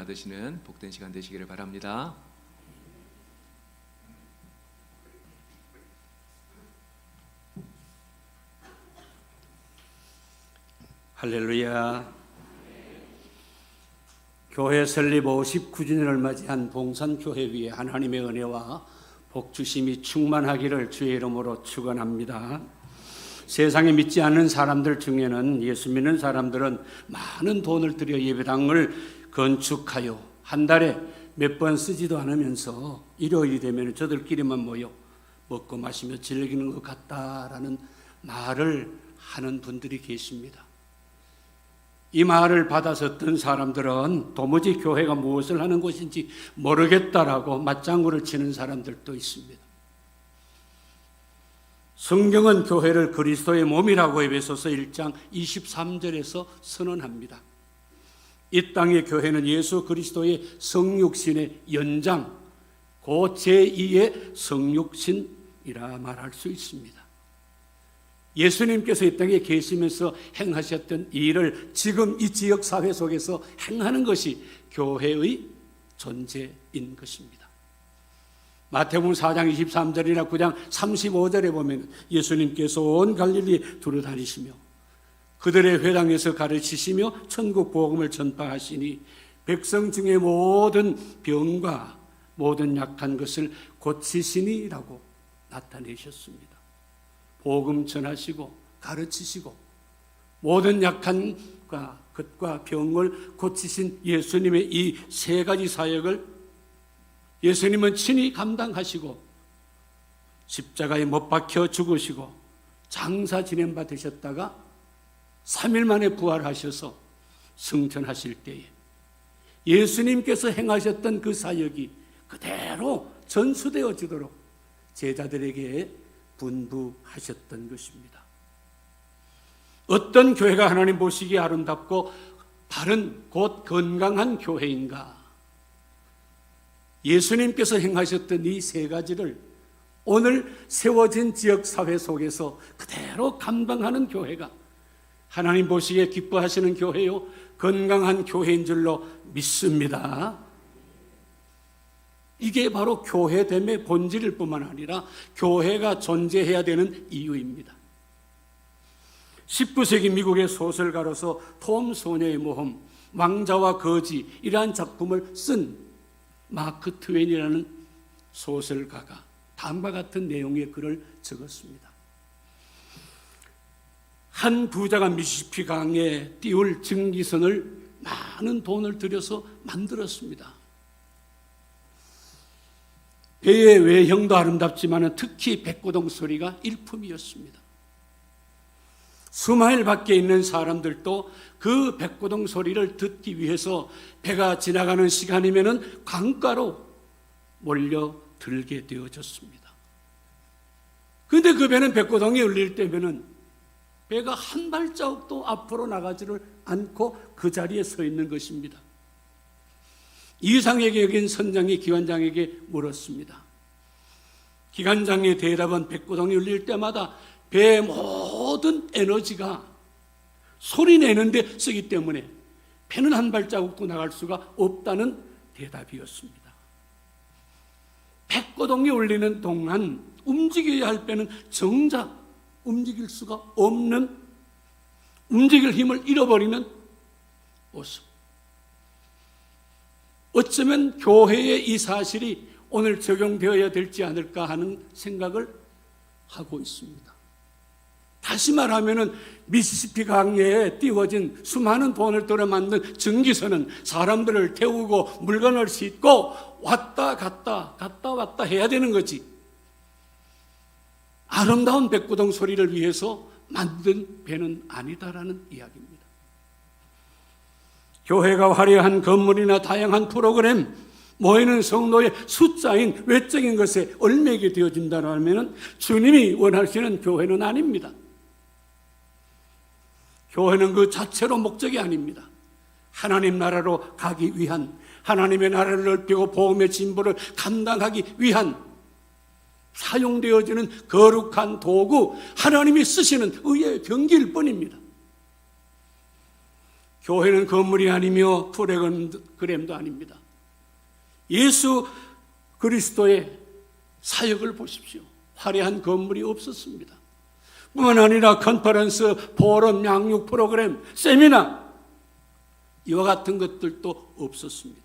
받으시는 복된 시간 되시기를 바랍니다. 할렐루야. 교회 설립 59주년을 맞이한 봉산교회 위에 하나님의 은혜와 복주심이 충만하기를 주의 이름으로 축원합니다. 세상에 믿지 않는 사람들 중에는 예수 믿는 사람들은 많은 돈을 들여 예배당을 건축하여 한 달에 몇 번 쓰지도 않으면서 일요일이 되면 저들끼리만 모여 먹고 마시며 즐기는 것 같다라는 말을 하는 분들이 계십니다. 이 말을 받아서 듣는 사람들은 도무지 교회가 무엇을 하는 곳인지 모르겠다라고 맞장구를 치는 사람들도 있습니다. 성경은 교회를 그리스도의 몸이라고 에베소서 1장 23절에서 선언합니다. 이 땅의 교회는 예수 그리스도의 성육신의 연장, 그 제2의 성육신이라 말할 수 있습니다. 예수님께서 이 땅에 계시면서 행하셨던 이 일을 지금 이 지역 사회 속에서 행하는 것이 교회의 존재인 것입니다. 마태복음 4장 23절이나 9장 35절에 보면 예수님께서 온 갈릴리 두루 다니시며 그들의 회당에서 가르치시며 천국 복음을 전파하시니 백성 중에 모든 병과 모든 약한 것을 고치시니라고 나타내셨습니다. 복음 전하시고 가르치시고 모든 약한 것과 병을 고치신 예수님의 이 세 가지 사역을 예수님은 친히 감당하시고 십자가에 못 박혀 죽으시고 장사 지낸 바 되셨다가 3일 만에 부활하셔서 승천하실 때에 예수님께서 행하셨던 그 사역이 그대로 전수되어지도록 제자들에게 분부하셨던 것입니다. 어떤 교회가 하나님 보시기에 아름답고 바른 곧 건강한 교회인가? 예수님께서 행하셨던 이 세 가지를 오늘 세워진 지역사회 속에서 그대로 감당하는 교회가 하나님 보시기에 기뻐하시는 교회요, 건강한 교회인 줄로 믿습니다. 이게 바로 교회됨의 본질일 뿐만 아니라 교회가 존재해야 되는 이유입니다. 19세기 미국의 소설가로서 톰 소녀의 모험, 왕자와 거지 이러한 작품을 쓴 마크 트웨인이라는 소설가가 다음과 같은 내용의 글을 적었습니다. 한 부자가 미시시피 강에 띄울 증기선을 많은 돈을 들여서 만들었습니다. 배의 외형도 아름답지만 특히 백고동 소리가 일품이었습니다. 수마일 밖에 있는 사람들도 그 백고동 소리를 듣기 위해서 배가 지나가는 시간이면 강가로 몰려들게 되어졌습니다. 그런데 그 배는 백고동이 울릴 때면 배가 한 발자국도 앞으로 나가지를 않고 그 자리에 서 있는 것입니다. 이상하게 여긴 선장이 기관장에게 물었습니다. 기관장의 대답은 백고동이 울릴 때마다 배의 모든 에너지가 소리 내는데 쓰기 때문에 배는 한 발자국도 나갈 수가 없다는 대답이었습니다. 백고동이 울리는 동안 움직여야 할 배는 정작 움직일 수가 없는, 움직일 힘을 잃어버리는 모습. 어쩌면 교회의 이 사실이 오늘 적용되어야 될지 않을까 하는 생각을 하고 있습니다. 다시 말하면 미시시피 강에 띄워진 수많은 돈을 들여 만든 증기선은 사람들을 태우고 물건을 싣고 왔다 갔다 해야 되는 거지. 아름다운 백고동 소리를 위해서 만든 배는 아니다라는 이야기입니다. 교회가 화려한 건물이나 다양한 프로그램, 모이는 성도의 숫자인 외적인 것에 얽매게 되어진다면 주님이 원하시는 교회는 아닙니다. 교회는 그 자체로 목적이 아닙니다. 하나님 나라로 가기 위한, 하나님의 나라를 넓히고 복음의 진보를 감당하기 위한 사용되어지는 거룩한 도구, 하나님이 쓰시는 의의 병기일 뿐입니다. 교회는 건물이 아니며 프로그램도 아닙니다. 예수 그리스도의 사역을 보십시오. 화려한 건물이 없었습니다. 뿐만 아니라 컨퍼런스, 포럼, 양육 프로그램, 세미나 이와 같은 것들도 없었습니다.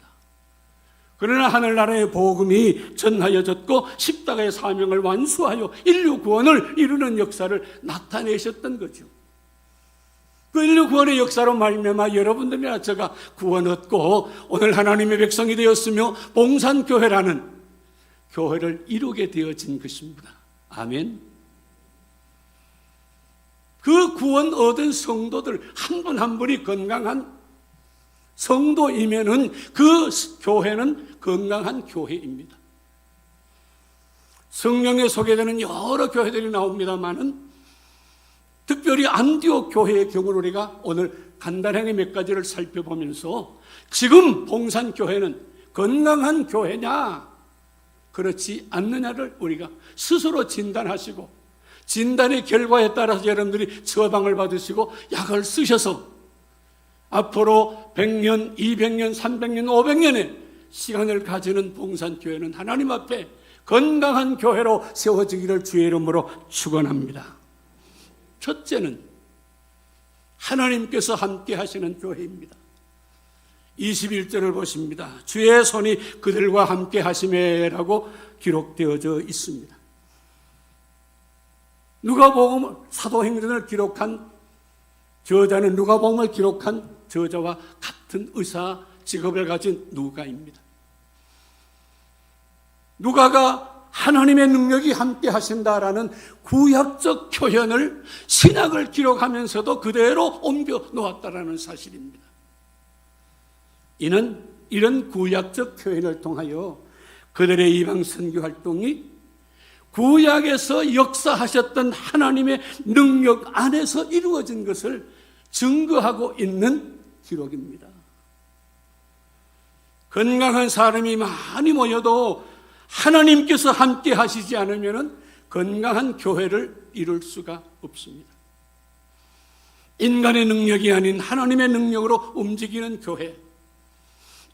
그러나 하늘나라의 복음이 전하여졌고 십자가의 사명을 완수하여 인류 구원을 이루는 역사를 나타내셨던 거죠. 그 인류 구원의 역사로 말미암아 여러분들이나 제가 구원 얻고 오늘 하나님의 백성이 되었으며 봉산교회라는 교회를 이루게 되어진 것입니다. 아멘. 그 구원 얻은 성도들 한 분 한 분이 건강한 성도이면은 그 교회는 건강한 교회입니다. 성경에 소개되는 여러 교회들이 나옵니다만은 특별히 안디옥 교회의 경우를 우리가 오늘 간단하게 몇 가지를 살펴보면서 지금 봉산교회는 건강한 교회냐 그렇지 않느냐를 우리가 스스로 진단하시고 진단의 결과에 따라서 여러분들이 처방을 받으시고 약을 쓰셔서 앞으로 100년, 200년, 300년, 500년의 시간을 가지는 봉산교회는 하나님 앞에 건강한 교회로 세워지기를 주의 이름으로 축원합니다. 첫째는 하나님께서 함께 하시는 교회입니다. 21절을 보십니다. 주의 손이 그들과 함께 하심에라고 기록되어져 있습니다. 누가복음 사도행전을 기록한 저자는 누가복음을 기록한 저자와 같은 의사 직업을 가진 누가입니다. 누가가 하나님의 능력이 함께 하신다라는 구약적 표현을 신약을 기록하면서도 그대로 옮겨 놓았다라는 사실입니다. 이는 이런 구약적 표현을 통하여 그들의 이방 선교 활동이 구약에서 역사하셨던 하나님의 능력 안에서 이루어진 것을 증거하고 있는 기록입니다. 건강한 사람이 많이 모여도 하나님께서 함께 하시지 않으면 건강한 교회를 이룰 수가 없습니다. 인간의 능력이 아닌 하나님의 능력으로 움직이는 교회,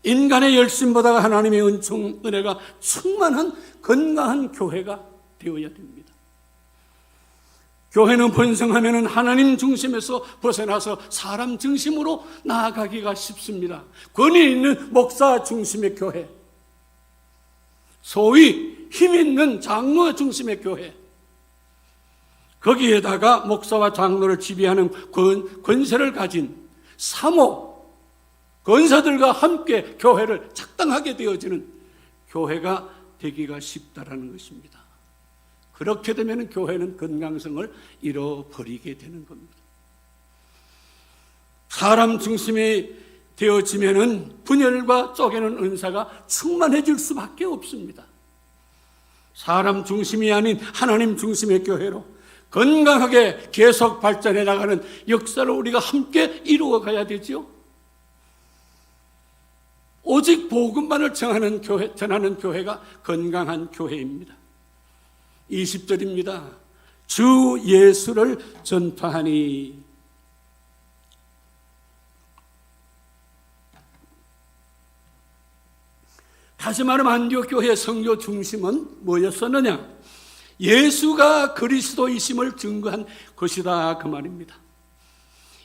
인간의 열심보다 하나님의 은총, 은혜가 충만한 건강한 교회가 되어야 됩니다. 교회는 번성하면 하나님 중심에서 벗어나서 사람 중심으로 나아가기가 쉽습니다. 권위 있는 목사 중심의 교회, 소위 힘 있는 장로 중심의 교회, 거기에다가 목사와 장로를 지배하는 권세를 가진 사모, 권사들과 함께 교회를 작당하게 되어지는 교회가 되기가 쉽다라는 것입니다. 그렇게 되면 교회는 건강성을 잃어버리게 되는 겁니다. 사람 중심이 되어지면 분열과 쪼개는 은사가 충만해질 수밖에 없습니다. 사람 중심이 아닌 하나님 중심의 교회로 건강하게 계속 발전해 나가는 역사를 우리가 함께 이루어 가야 되지요. 오직 복음만을 전하는 교회가 건강한 교회입니다. 20절입니다. 주 예수를 전파하니. 다시 말하면 안디옥 교회의 선교 중심은 뭐였었느냐? 예수가 그리스도이심을 증거한 것이다 그 말입니다.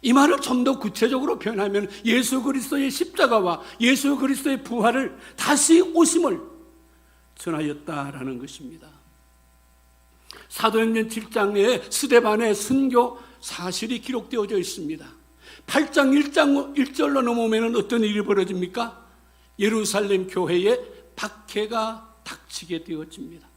이 말을 좀 더 구체적으로 표현하면 예수 그리스도의 십자가와 예수 그리스도의 부활을 다시 오심을 전하였다라는 것입니다. 사도행전 7장에 스데반의 순교 사실이 기록되어져 있습니다. 8장 1절로 넘어오면 어떤 일이 벌어집니까? 예루살렘 교회에 박해가 닥치게 되어집니다.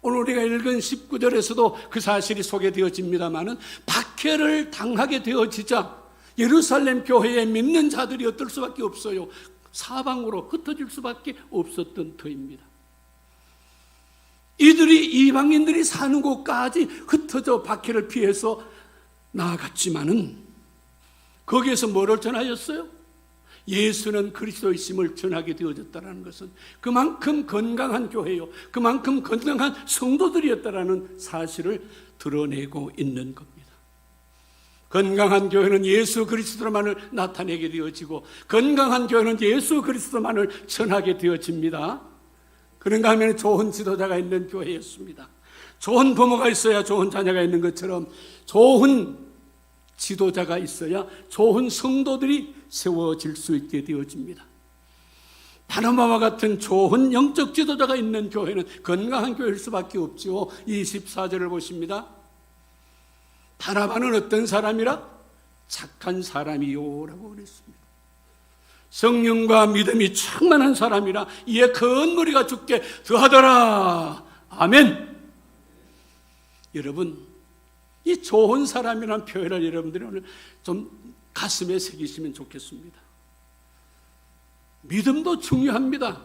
오늘 우리가 읽은 19절에서도 그 사실이 소개되어집니다마는 박해를 당하게 되어지자 예루살렘 교회에 믿는 자들이 어떨 수밖에 없어요. 사방으로 흩어질 수밖에 없었던 터입니다. 이들이 이방인들이 사는 곳까지 흩어져 박해를 피해서 나아갔지만은 거기에서 뭐를 전하였어요? 예수는 그리스도이심을 전하게 되어졌다는 것은 그만큼 건강한 교회요, 그만큼 건강한 성도들이었다라는 사실을 드러내고 있는 겁니다. 건강한 교회는 예수 그리스도만을 나타내게 되어지고 건강한 교회는 예수 그리스도만을 전하게 되어집니다. 그런가 하면 좋은 지도자가 있는 교회였습니다. 좋은 부모가 있어야 좋은 자녀가 있는 것처럼 좋은 지도자가 있어야 좋은 성도들이 세워질 수 있게 되어집니다. 바나바와 같은 좋은 영적 지도자가 있는 교회는 건강한 교회일 수밖에 없죠. 24절을 보십니다. 바나바는 어떤 사람이라? 착한 사람이요 라고 그랬습니다. 성령과 믿음이 충만한 사람이라 이에 큰 무리가 죽게 더하더라. 아멘. 여러분, 이 좋은 사람이라는 표현을 여러분들이 오늘 좀 가슴에 새기시면 좋겠습니다. 믿음도 중요합니다.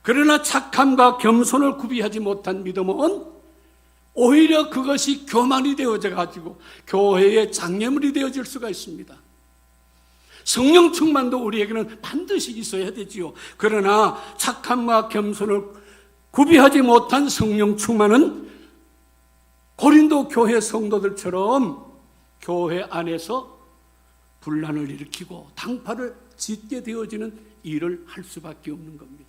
그러나 착함과 겸손을 구비하지 못한 믿음은 오히려 그것이 교만이 되어져 가지고 교회의 장애물이 되어질 수가 있습니다. 성령 충만도 우리에게는 반드시 있어야 되지요. 그러나 착함과 겸손을 구비하지 못한 성령 충만은 고린도 교회 성도들처럼 교회 안에서 분란을 일으키고 당파를 짓게 되어지는 일을 할 수밖에 없는 겁니다.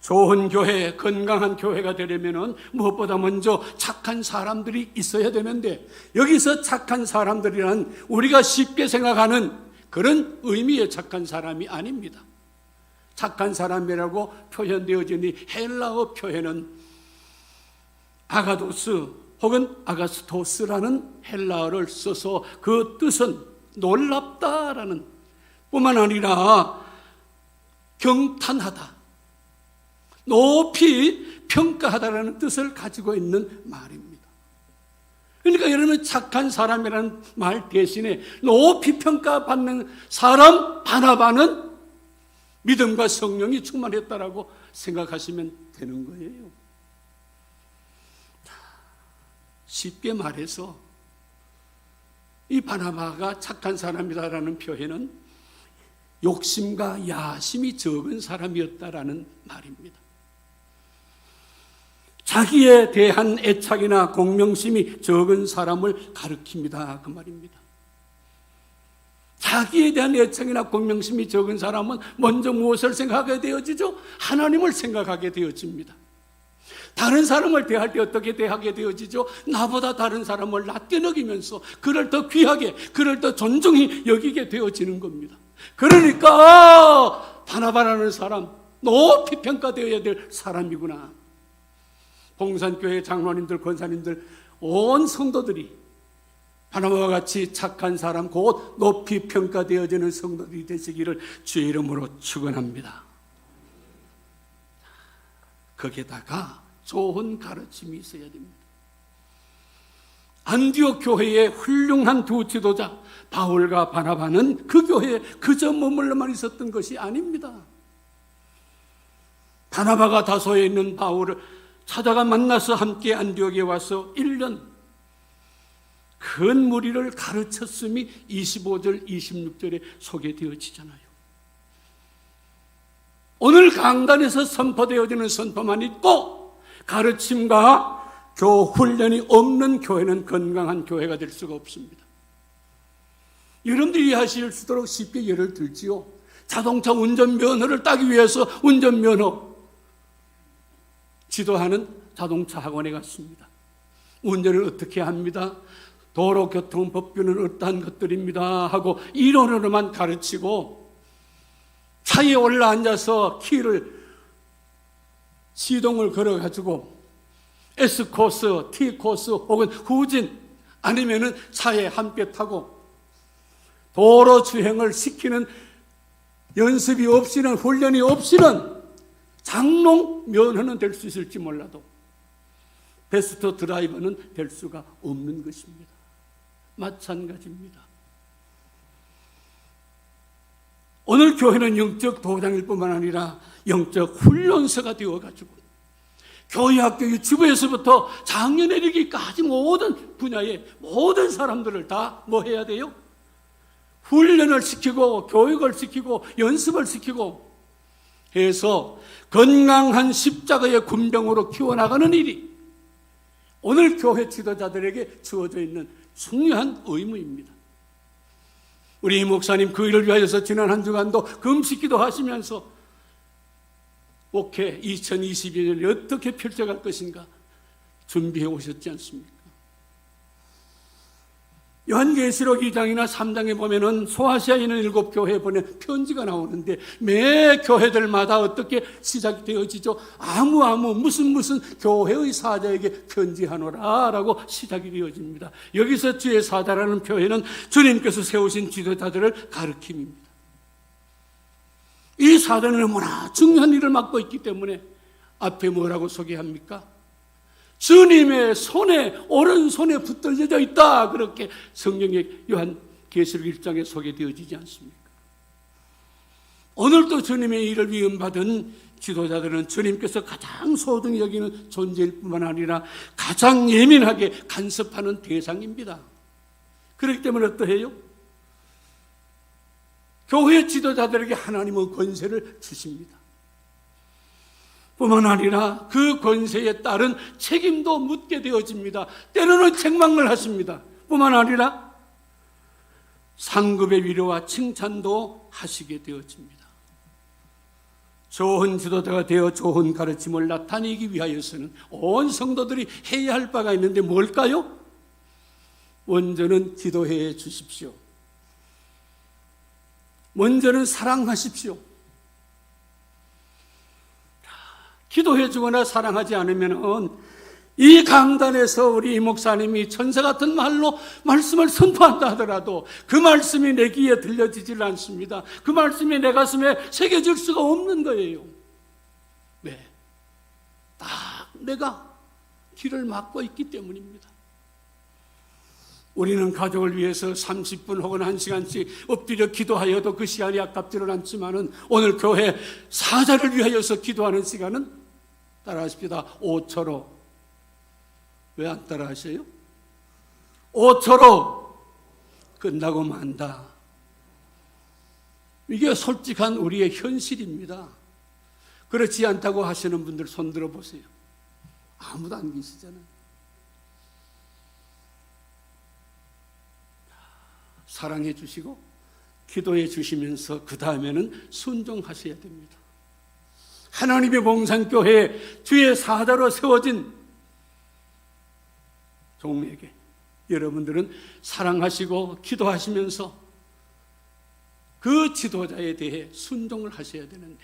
좋은 교회, 건강한 교회가 되려면 무엇보다 먼저 착한 사람들이 있어야 되는데, 여기서 착한 사람들이란 우리가 쉽게 생각하는 그런 의미의 착한 사람이 아닙니다. 착한 사람이라고 표현되어진 이 헬라어 표현은 아가도스 혹은 아가스토스라는 헬라어를 써서 그 뜻은 놀랍다라는 뿐만 아니라 경탄하다, 높이 평가하다라는 뜻을 가지고 있는 말입니다. 그러니까 여러분, 착한 사람이라는 말 대신에 높이 평가받는 사람 바나바는 믿음과 성령이 충만했다라고 생각하시면 되는 거예요. 쉽게 말해서 이 바나바가 착한 사람이다라는 표현은 욕심과 야심이 적은 사람이었다라는 말입니다. 자기에 대한 애착이나 공명심이 적은 사람을 가리킵니다. 그 말입니다. 자기에 대한 애착이나 공명심이 적은 사람은 먼저 무엇을 생각하게 되어지죠? 하나님을 생각하게 되어집니다. 다른 사람을 대할 때 어떻게 대하게 되어지죠? 나보다 다른 사람을 낮게 여기면서 그를 더 귀하게, 그를 더 존중히 여기게 되어지는 겁니다. 그러니까 바나바라는 사람, 높이 평가되어야 될 사람이구나. 봉산교회 장로님들, 권사님들, 온 성도들이 바나바와 같이 착한 사람, 곧 높이 평가되어지는 성도들이 되시기를 주의 이름으로 축원합니다. 거기에다가 좋은 가르침이 있어야 됩니다. 안디옥 교회의 훌륭한 두 지도자 바울과 바나바는 그 교회에 그저 머물러만 있었던 것이 아닙니다. 바나바가 다소에 있는 바울을 찾아가 만나서 함께 안디옥에 와서 1년 큰 무리를 가르쳤음이 25절, 26절에 소개되어지잖아요. 오늘 강단에서 선포되어지는 선포만 있고 가르침과 훈련이 없는 교회는 건강한 교회가 될 수가 없습니다. 여러분들이 이해하실 수 있도록 쉽게 예를 들지요. 자동차 운전면허를 따기 위해서 운전면허 지도하는 자동차 학원에 갔습니다. 운전을 어떻게 합니다? 도로교통법규는 어떠한 것들입니다 하고 이론으로만 가르치고 차에 올라앉아서 키를 시동을 걸어가지고 S코스, T코스 혹은 후진 아니면은 차에 함께 타고 도로 주행을 시키는 연습이 없이는, 훈련이 없이는 장롱 면허는 될 수 있을지 몰라도 베스트 드라이버는 될 수가 없는 것입니다. 마찬가지입니다. 오늘 교회는 영적 도장일 뿐만 아니라 영적 훈련소가 되어가지고 교회, 학교, 유치부에서부터 장년에 이르기까지 모든 분야의 모든 사람들을 다 뭐 해야 돼요? 훈련을 시키고 교육을 시키고 연습을 시키고 해서 건강한 십자가의 군병으로 키워나가는 일이 오늘 교회 지도자들에게 주어져 있는 중요한 의무입니다. 우리 목사님 그 일을 위하여서 지난 한 주간도 금식기도 하시면서 목회 2022년을 어떻게 펼쳐갈 것인가 준비해 오셨지 않습니까? 요한계시록 2장이나 3장에 보면은 소아시아에 있는 7교회에 보낸 편지가 나오는데 매 교회들마다 어떻게 시작되어지죠? 무슨 교회의 사자에게 편지하노라 라고 시작이 되어집니다. 여기서 주의 사자라는 표현은 주님께서 세우신 지도자들을 가르침입니다. 이 사자는 너무나 중요한 일을 맡고 있기 때문에 앞에 뭐라고 소개합니까? 주님의 손에, 오른손에 붙들려져 있다. 그렇게 성경의 요한계시록 1장에 소개되어지지 않습니까? 오늘도 주님의 일을 위임받은 지도자들은 주님께서 가장 소중히 여기는 존재일 뿐만 아니라 가장 예민하게 간섭하는 대상입니다. 그렇기 때문에 어떠해요? 교회 지도자들에게 하나님은 권세를 주십니다. 뿐만 아니라 그 권세에 따른 책임도 묻게 되어집니다. 때로는 책망을 하십니다. 뿐만 아니라 상급의 위로와 칭찬도 하시게 되어집니다. 좋은 지도자가 되어 좋은 가르침을 나타내기 위하여서는 온 성도들이 해야 할 바가 있는데 뭘까요? 먼저는 기도해 주십시오. 먼저는 사랑하십시오. 기도해 주거나 사랑하지 않으면 이 강단에서 우리 목사님이 천사 같은 말로 말씀을 선포한다 하더라도 그 말씀이 내 귀에 들려지질 않습니다. 그 말씀이 내 가슴에 새겨질 수가 없는 거예요. 왜? 딱 내가 길을 막고 있기 때문입니다. 우리는 가족을 위해서 30분 혹은 1시간씩 엎드려 기도하여도 그 시간이 아깝지는 않지만은 오늘 교회 사자를 위하여서 기도하는 시간은 따라하십시다. 5초로. 왜 안 따라하세요? 5초로 끝나고 만다. 이게 솔직한 우리의 현실입니다. 그렇지 않다고 하시는 분들 손 들어보세요. 아무도 안 계시잖아요. 사랑해 주시고 기도해 주시면서 그 다음에는 순종하셔야 됩니다. 하나님의 봉산교회에 주의 사자로 세워진 종에게 여러분들은 사랑하시고 기도하시면서 그 지도자에 대해 순종을 하셔야 되는데,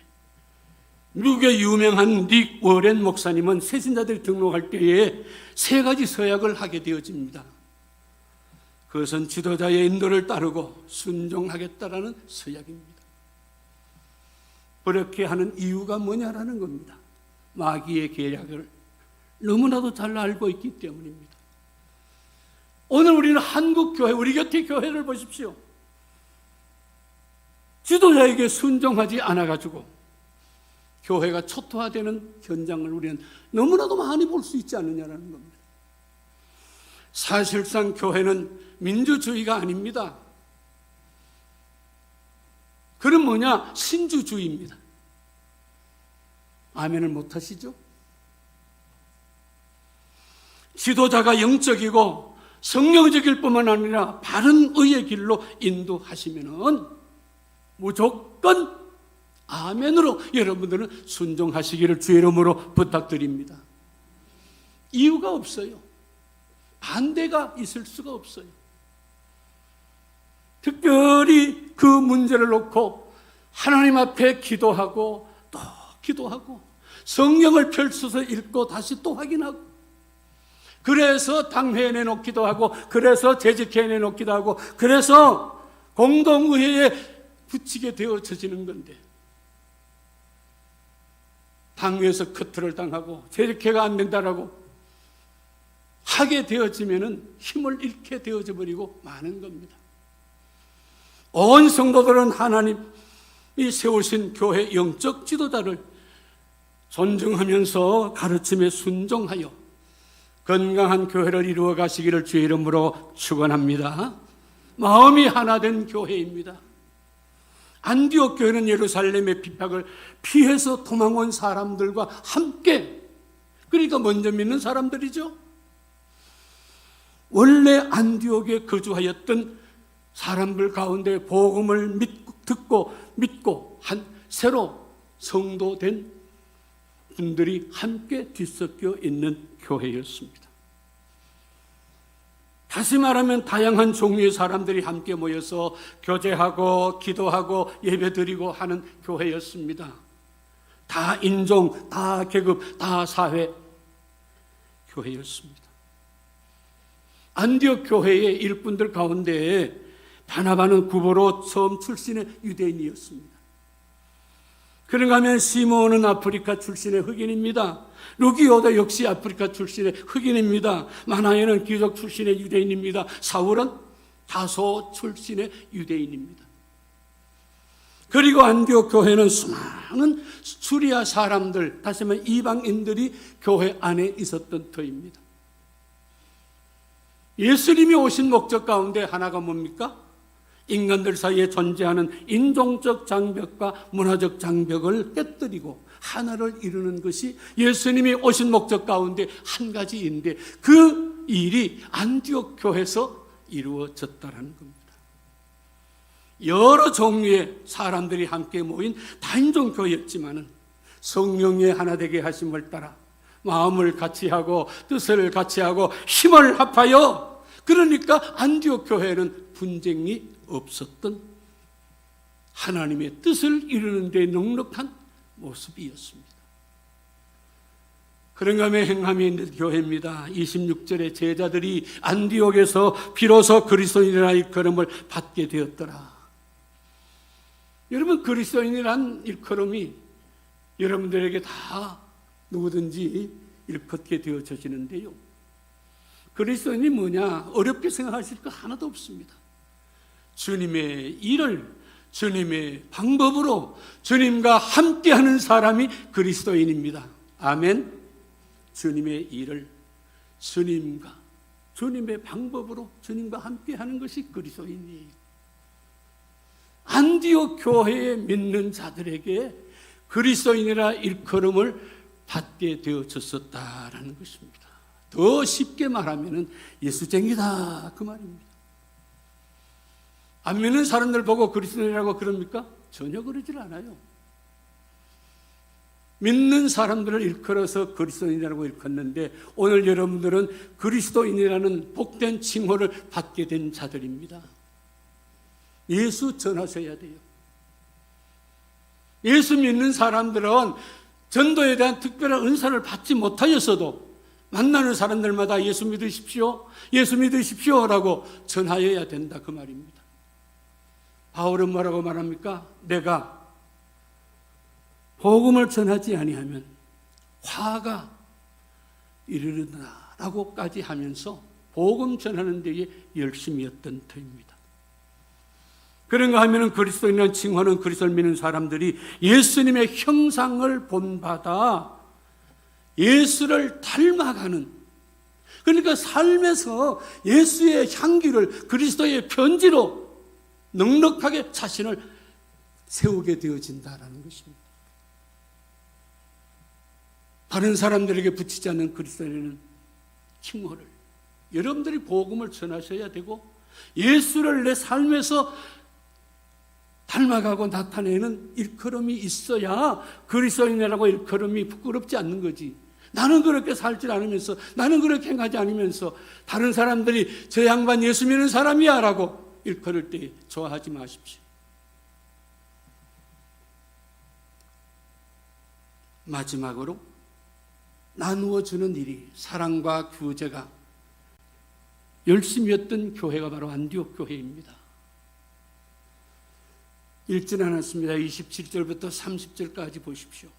미국의 유명한 릭 워렌 목사님은 새신자들이 등록할 때에 3가지 서약을 하게 되어집니다. 그것은 지도자의 인도를 따르고 순종하겠다라는 서약입니다. 그렇게 하는 이유가 뭐냐라는 겁니다. 마귀의 계략을 너무나도 잘 알고 있기 때문입니다. 오늘 우리는 한국 교회, 우리 곁의 교회를 보십시오. 지도자에게 순종하지 않아가지고 교회가 초토화되는 현장을 우리는 너무나도 많이 볼 수 있지 않느냐라는 겁니다. 사실상 교회는 민주주의가 아닙니다. 그럼 뭐냐? 신주주의입니다. 아멘을 못하시죠? 지도자가 영적이고 성령적일 뿐만 아니라 바른 의의 길로 인도하시면은 무조건 아멘으로 여러분들은 순종하시기를 주의 이름으로 부탁드립니다. 이유가 없어요. 반대가 있을 수가 없어요. 특별히 그 문제를 놓고 하나님 앞에 기도하고 또 기도하고 성경을 펼쳐서 읽고 다시 또 확인하고, 그래서 당회에 내놓기도 하고, 그래서 재직회에 내놓기도 하고, 그래서 공동의회에 붙이게 되어지는 건데, 당회에서 커트를 당하고 재직회가 안 된다라고 하게 되어지면은 힘을 잃게 되어져 버리고 마는 겁니다. 온 성도들은 하나님이 세우신 교회 영적 지도자를 존중하면서 가르침에 순종하여 건강한 교회를 이루어 가시기를 주의 이름으로 축원합니다. 마음이 하나 된 교회입니다. 안디옥 교회는 예루살렘의 핍박을 피해서 도망온 사람들과 함께, 그러니까 먼저 믿는 사람들이죠. 원래 안디옥에 거주하였던 사람들 가운데 복음을 듣고 믿고 한 새로 성도된 분들이 함께 뒤섞여 있는 교회였습니다. 다시 말하면 다양한 종류의 사람들이 함께 모여서 교제하고 기도하고 예배드리고 하는 교회였습니다. 다 인종, 다 계급, 다 사회 교회였습니다. 안디옥 교회의 일꾼들 가운데 바나바는 구보로 처음 출신의 유대인이었습니다. 그런가 하면 시몬은 아프리카 출신의 흑인입니다. 루기오도 역시 아프리카 출신의 흑인입니다. 마나엘은 귀족 출신의 유대인입니다. 사울은 다소 출신의 유대인입니다. 그리고 안디옥 교회는 수많은 수리아 사람들, 다시 말하면 이방인들이 교회 안에 있었던 터입니다. 예수님이 오신 목적 가운데 하나가 뭡니까? 인간들 사이에 존재하는 인종적 장벽과 문화적 장벽을 깨뜨리고 하나를 이루는 것이 예수님이 오신 목적 가운데 한 가지인데, 그 일이 안디옥 교회에서 이루어졌다는 겁니다. 여러 종류의 사람들이 함께 모인 다인종 교회였지만은 성령의 하나 되게 하심을 따라 마음을 같이 하고 뜻을 같이 하고 힘을 합하여, 그러니까 안디옥 교회는 분쟁이 없었던 하나님의 뜻을 이루는 데 넉넉한 모습이었습니다. 그런가 하면 행함이 있는 교회입니다. 26절에 제자들이 안디옥에서 비로소 그리스도인이라는 일컬음을 받게 되었더라. 여러분, 그리스도인이란 일컬음이 여러분들에게 다 누구든지 일컫게 되어지는데요, 그리스도인이 뭐냐 어렵게 생각하실 거 하나도 없습니다. 주님의 일을 주님의 방법으로 주님과 함께하는 사람이 그리스도인입니다. 아멘. 주님의 일을 주님과 주님의 방법으로 주님과 함께하는 것이 그리스도인이에요. 안디옥 교회에 믿는 자들에게 그리스도인이라 일컬음을 받게 되어졌었다라는 것입니다. 더 쉽게 말하면 예수쟁이다 그 말입니다. 안 믿는 사람들 보고 그리스도인이라고 그럽니까? 전혀 그러질 않아요. 믿는 사람들을 일컬어서 그리스도인이라고 일컫는데, 오늘 여러분들은 그리스도인이라는 복된 칭호를 받게 된 자들입니다. 예수 전하셔야 돼요. 예수 믿는 사람들은 전도에 대한 특별한 은사를 받지 못하였어도 만나는 사람들마다 예수 믿으십시오, 예수 믿으십시오라고 전하여야 된다 그 말입니다. 바울은 뭐라고 말합니까? 내가 복음을 전하지 아니하면 화가 이르르나라고까지 하면서 복음 전하는 데에 열심이었던 터입니다. 그런가 하면 그리스도인이라는 칭호는 그리스도를 믿는 사람들이 예수님의 형상을 본받아 예수를 닮아가는, 그러니까 삶에서 예수의 향기를 그리스도의 편지로 넉넉하게 자신을 세우게 되어진다는 것입니다. 다른 사람들에게 붙이지 않는 그리스도인은 칭호를, 여러분들이 복음을 전하셔야 되고 예수를 내 삶에서 닮아가고 나타내는 일컬음이 있어야 그리스도인이라고 일컬음이 부끄럽지 않는 거지. 나는 그렇게 살지 않으면서, 나는 그렇게 행하지 않으면서 다른 사람들이 저 양반 예수 믿는 사람이야 라고 일컬을 때 좋아하지 마십시오. 마지막으로 나누어 주는 일이, 사랑과 교제가 열심이었던 교회가 바로 안디옥 교회입니다. 읽지는 않았습니다. 27절부터 30절까지 보십시오.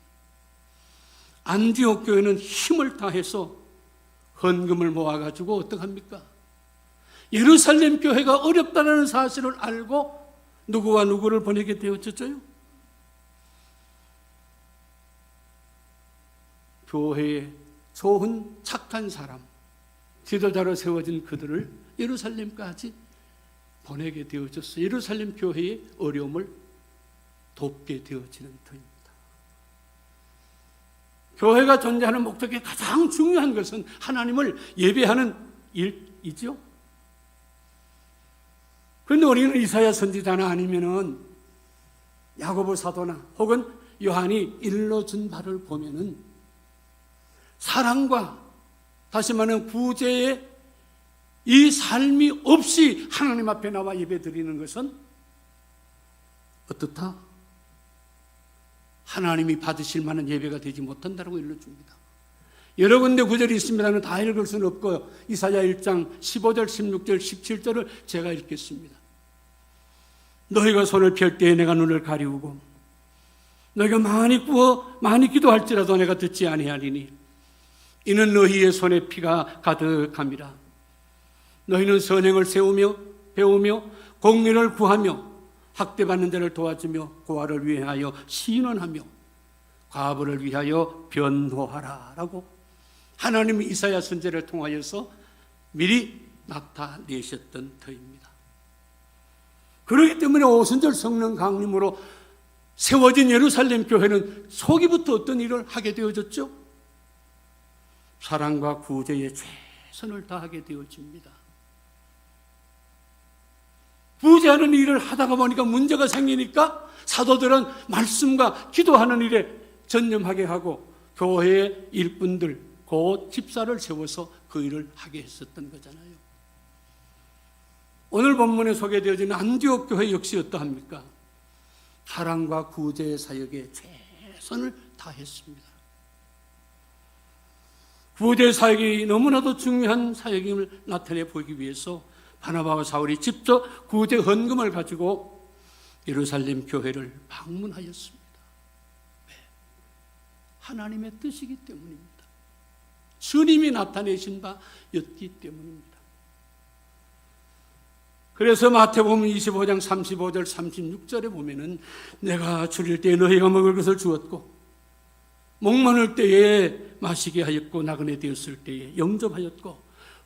안디옥 교회는 힘을 다해서 헌금을 모아가지고 어떡합니까? 예루살렘 교회가 어렵다는 사실을 알고 누구와 누구를 보내게 되어졌어요? 교회에 좋은 착한 사람, 지도자로 세워진 그들을 예루살렘까지 보내게 되어졌어요. 예루살렘 교회의 어려움을 돕게 되어지는 터입니다. 교회가 존재하는 목적의 가장 중요한 것은 하나님을 예배하는 사역이죠. 그런데 우리는 이사야 선지자나 아니면은 야고보 사도나 혹은 요한이 일러준 바를 보면은 사랑과 다시 말하는 구제의 이 삶이 없이 하나님 앞에 나와 예배 드리는 것은 어떻다? 하나님이 받으실 만한 예배가 되지 못한다고 일러줍니다. 여러 군데 구절이 있습니다는 다 읽을 수는 없고요. 이사야 1장 15절, 16절, 17절을 제가 읽겠습니다. 너희가 손을 펼 때에 내가 눈을 가리우고 너희가 많이 기도할지라도 내가 듣지 아니하리니 이는 너희의 손에 피가 가득함이라. 너희는 선행을 세우며 배우며 공의를 구하며 학대받는 자를 도와주며 고아를 위하여 신원하며 과부를 위하여 변호하라 라고 하나님이 이사야 선지자를 통하여서 미리 나타내셨던 터입니다. 그렇기 때문에 오순절 성령 강림으로 세워진 예루살렘 교회는 초기부터 어떤 일을 하게 되어졌죠? 사랑과 구제에 최선을 다하게 되어집니다. 구제하는 일을 하다가 보니까 문제가 생기니까 사도들은 말씀과 기도하는 일에 전념하게 하고 교회의 일꾼들, 곧 집사를 세워서 그 일을 하게 했었던 거잖아요. 오늘 본문에 소개되어지는 안디옥 교회 역시 어떠합니까? 사랑과 구제의 사역에 최선을 다했습니다. 구제 사역이 너무나도 중요한 사역임을 나타내 보이기 위해서 바나바와 사울이 직접 구제 헌금을 가지고 예루살렘 교회를 방문하였습니다. 왜? 하나님의 뜻이기 때문입니다. 주님이 나타내신 바였기 때문입니다. 그래서 마태복음 25장 35절 36절에 보면은 내가 줄일 때에 너희가 먹을 것을 주었고 목마를 때에 마시게 하였고 나그네 되었을 때에 영접하였고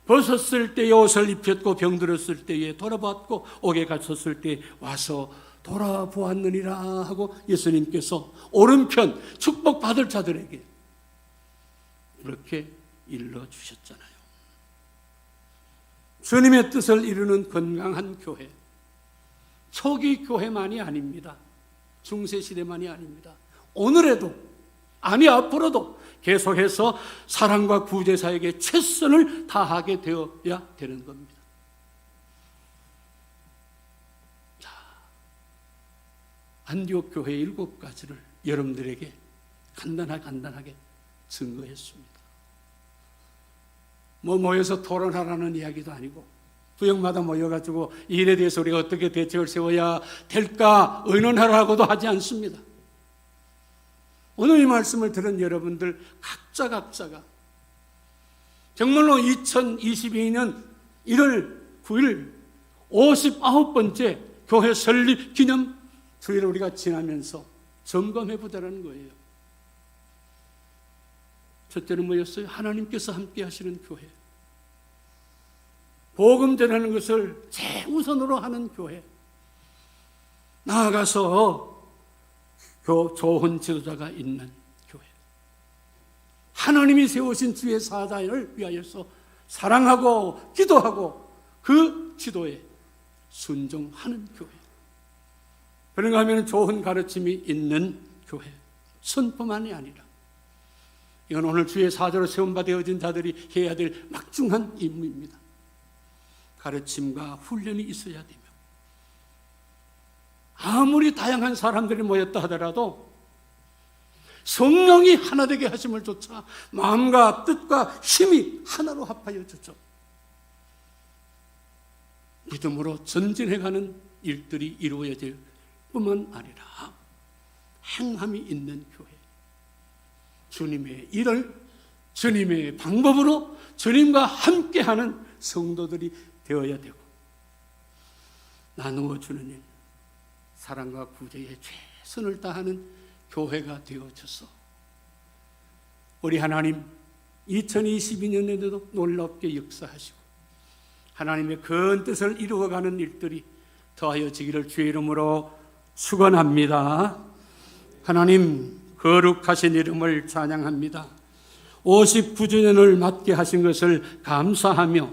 벗었을 때에 옷을 입혔고 병들었을 때에 돌아보았고 옥에 갇혔을 때에 와서 돌아보았느니라 하고 예수님께서 오른편 축복받을 자들에게 그렇게 일러주셨잖아요. 주님의 뜻을 이루는 건강한 교회, 초기 교회만이 아닙니다. 중세시대만이 아닙니다. 오늘에도 아니 앞으로도 계속해서 사랑과 구제 사역에 최선을 다하게 되어야 되는 겁니다. 자, 안디옥 교회의 7가지를 여러분들에게 간단하게 증거했습니다. 모여서 토론하라는 이야기도 아니고 구역마다 모여가지고 이 일에 대해서 우리가 어떻게 대책을 세워야 될까 의논하라고도 하지 않습니다. 오늘 이 말씀을 들은 여러분들 각자가 정말로 2022년 1월 9일 59번째 교회 설립 기념 주일을 우리가 지나면서 점검해보자는 거예요. 첫째는 뭐였어요? 하나님께서 함께 하시는 교회. 복음 전하는 것을 최우선으로 하는 교회. 나아가서 좋은 지도자가 있는 교회. 하나님이 세우신 주의 사자를 위하여서 사랑하고 기도하고 그 지도에 순종하는 교회. 그런가 하면 좋은 가르침이 있는 교회. 선포만이 아니라 이건 오늘 주의 사자로 세움바 되어진 자들이 해야 될 막중한 임무입니다. 가르침과 훈련이 있어야 되며 아무리 다양한 사람들이 모였다 하더라도 성령이 하나 되게 하심을 조차 마음과 뜻과 힘이 하나로 합하여졌죠. 믿음으로 전진해가는 일들이 이루어질 뿐만 아니라 행함이 있는 교회. 주님의 일을 주님의 방법으로 주님과 함께하는 성도들이 되어야 되고 나누어 주는 일, 사랑과 구제에 최선을 다하는 교회가 되어져서 우리 하나님 2022년에도 놀랍게 역사하시고 하나님의 큰 뜻을 이루어가는 일들이 더하여지기를 주의 이름으로 축원합니다. 하나님 거룩하신 이름을 찬양합니다. 59주년을 맞게 하신 것을 감사하며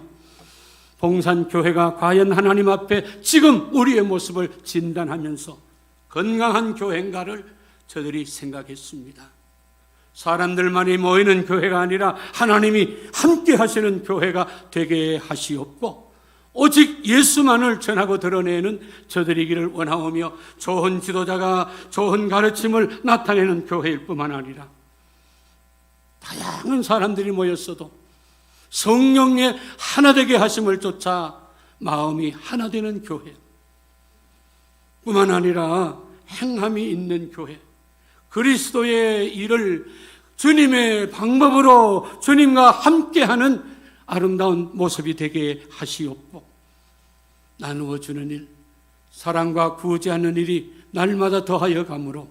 봉산교회가 과연 하나님 앞에 지금 우리의 모습을 진단하면서 건강한 교회인가를 저들이 생각했습니다. 사람들만이 모이는 교회가 아니라 하나님이 함께 하시는 교회가 되게 하시옵고, 오직 예수만을 전하고 드러내는 저들이기를 원하오며, 좋은 지도자가 좋은 가르침을 나타내는 교회일 뿐만 아니라 다양한 사람들이 모였어도 성령의 하나되게 하심을 쫓아 마음이 하나 되는 교회 뿐만 아니라 행함이 있는 교회, 그리스도의 일을 주님의 방법으로 주님과 함께하는 아름다운 모습이 되게 하시옵고, 나누어 주는 일, 사랑과 구제하는 일이 날마다 더하여 가므로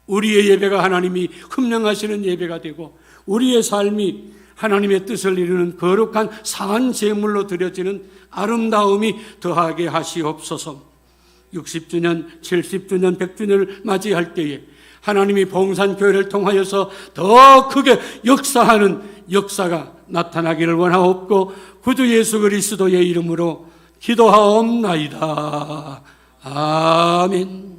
우리의 예배가 하나님이 흠령하시는 예배가 되고, 우리의 삶이 하나님의 뜻을 이루는 거룩한 산 제물로 드려지는 아름다움이 더하게 하시옵소서. 60주년, 70주년, 100주년을 맞이할 때에 하나님이 봉산교회를 통하여서 더 크게 역사하는 역사가 나타나기를 원하옵고, 구주 예수 그리스도의 이름으로 기도하옵나이다. 아멘.